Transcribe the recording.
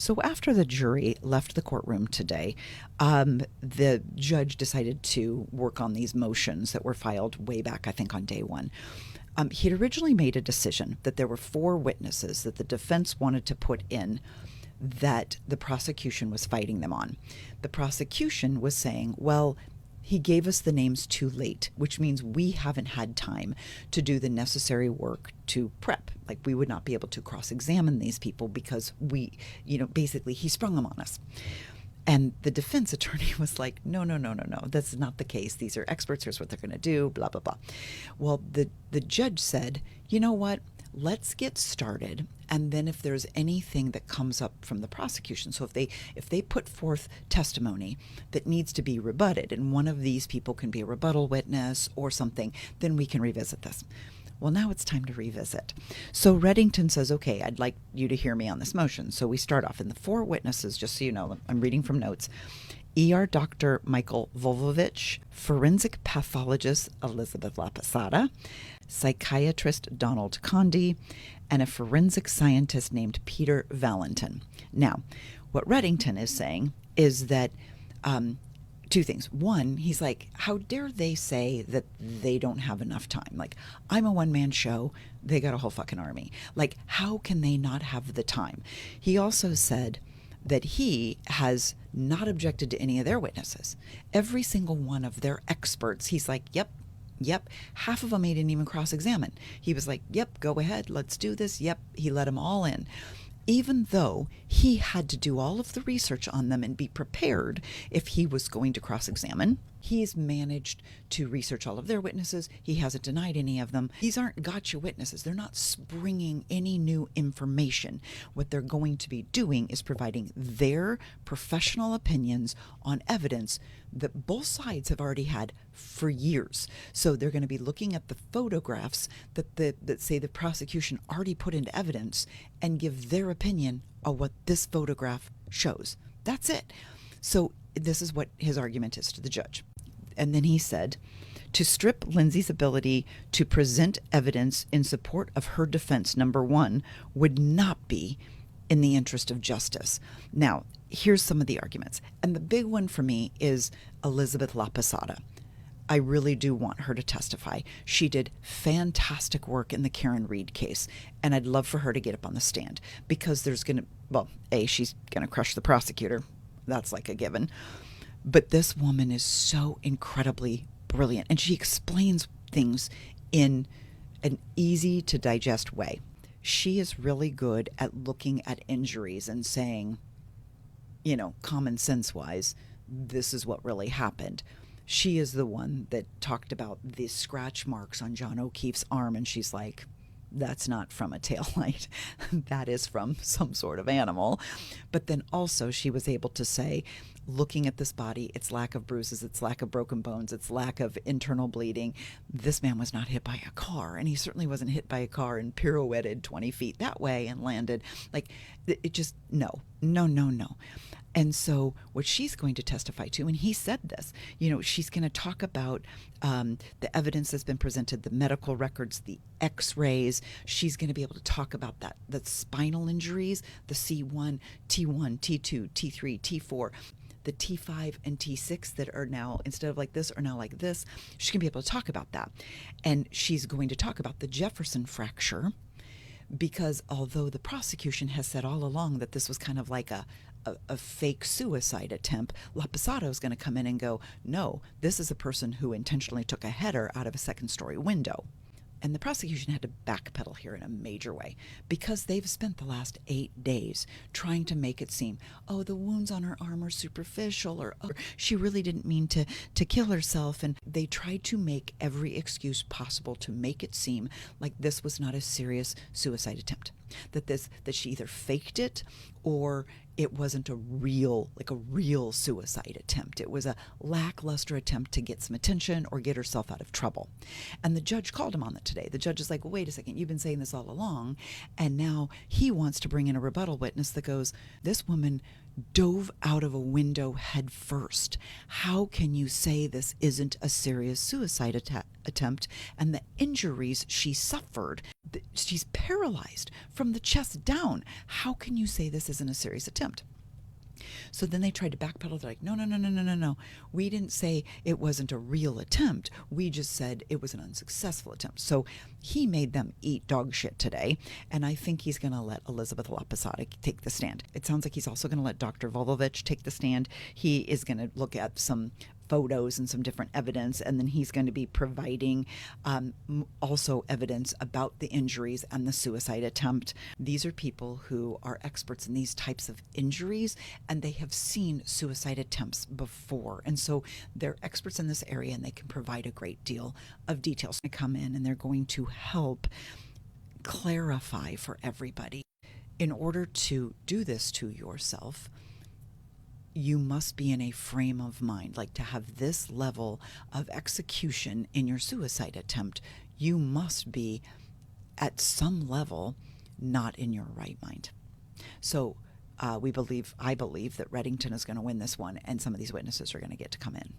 So after the jury left the courtroom today, the judge decided to work on these motions that were filed way back, I think, on day one. He'd originally made a decision that there were four witnesses that the defense wanted to put in that the prosecution was fighting them on. The prosecution was saying, well, he gave us the names too late, which means we haven't had time to do the necessary work to prep. Like, we would not be able to cross-examine these people because basically he sprung them on us. And the defense attorney was like, no, that's not the case. These are experts. Here's what they're going to do, blah, blah, blah. Well, the judge said, you know what? Let's get started, and then if there's anything that comes up from the prosecution, so if they put forth testimony that needs to be rebutted, and one of these people can be a rebuttal witness or something, then we can revisit this. Well, now it's time to revisit. So Reddington says, okay, I'd like you to hear me on this motion. So we start off, and the four witnesses, just so you know, I'm reading from notes: ER Dr. Michael Volvovich, forensic pathologist Elizabeth Laposata, psychiatrist Donald Conde, and a forensic scientist named Peter Valentin. Now, what Reddington is saying is that two things. One, he's like, how dare they say that they don't have enough time? Like, I'm a one-man show. They got a whole fucking army. Like, how can they not have the time? He also said that he has not objected to any of their witnesses. Every single one of their experts, he's like, yep. Half of them he didn't even cross-examine. He was like, yep, go ahead, let's do this. Yep, he let them all in. Even though he had to do all of the research on them and be prepared if he was going to cross-examine, he's managed to research all of their witnesses. He hasn't denied any of them. These aren't gotcha witnesses. They're not springing any new information. What they're going to be doing is providing their professional opinions on evidence that both sides have already had for years. So they're going to be looking at the photographs that say the prosecution already put into evidence and give their opinion on what this photograph shows. That's it. So this is what his argument is to the judge. And then he said, to strip Lindsay's ability to present evidence in support of her defense, number one, would not be in the interest of justice. Now, here's some of the arguments. And the big one for me is Elizabeth Laposata. I really do want her to testify. She did fantastic work in the Karen Reed case, and I'd love for her to get up on the stand, because there's going to, well, she's going to crush the prosecutor. That's like a given. But this woman is so incredibly brilliant, and she explains things in an easy to digest way. She is really good at looking at injuries and saying, common sense wise, this is what really happened. She is the one that talked about the scratch marks on John O'Keefe's arm, and she's like, that's not from a taillight. That is from some sort of animal. But then also she was able to say, looking at this body, its lack of bruises, its lack of broken bones, its lack of internal bleeding, this man was not hit by a car, and he certainly wasn't hit by a car and pirouetted 20 feet that way and landed. Like, it just, no. And so what she's going to testify to, and he said this, she's going to talk about the evidence that's been presented, the medical records, the x-rays. She's going to be able to talk about the spinal injuries, the C1, T1, T2, T3, T4, the T5 and T6 that are now, instead of like this, are now like this. She's going to be able to talk about that. And she's going to talk about the Jefferson fracture, because although the prosecution has said all along that this was kind of like a fake suicide attempt, Laposata is going to come in and go, no, this is a person who intentionally took a header out of a second-story window. And the prosecution had to backpedal here in a major way, because they've spent the last 8 days trying to make it seem, oh, the wounds on her arm are superficial, or oh, she really didn't mean to kill herself. And they tried to make every excuse possible to make it seem like this was not a serious suicide attempt, that she either faked it or it wasn't a real suicide attempt. It was a lackluster attempt to get some attention or get herself out of trouble. And the judge called him on that today. The judge is like, well, wait a second, you've been saying this all along. And now he wants to bring in a rebuttal witness that goes, this woman dove out of a window head first. How can you say this isn't a serious suicide attempt? And the injuries she suffered, she's paralyzed from the chest down. How can you say this isn't a serious attempt? So then they tried to backpedal. They're like, no, no, no, no, no, no, no. We didn't say it wasn't a real attempt. We just said it was an unsuccessful attempt. So he made them eat dog shit today. And I think he's going to let Elizabeth Laposata take the stand. It sounds like he's also going to let Dr. Volovich take the stand. He is going to look at some photos and some different evidence, and then he's going to be providing also evidence about the injuries and the suicide attempt. These are people who are experts in these types of injuries, and they have seen suicide attempts before, and so they're experts in this area, and they can provide a great deal of details. They come in and they're going to help clarify for everybody. In order to do this to yourself, you must be in a frame of mind, like to have this level of execution in your suicide attempt. You must be at some level not in your right mind. So I believe that Reddington is going to win this one, and some of these witnesses are going to get to come in.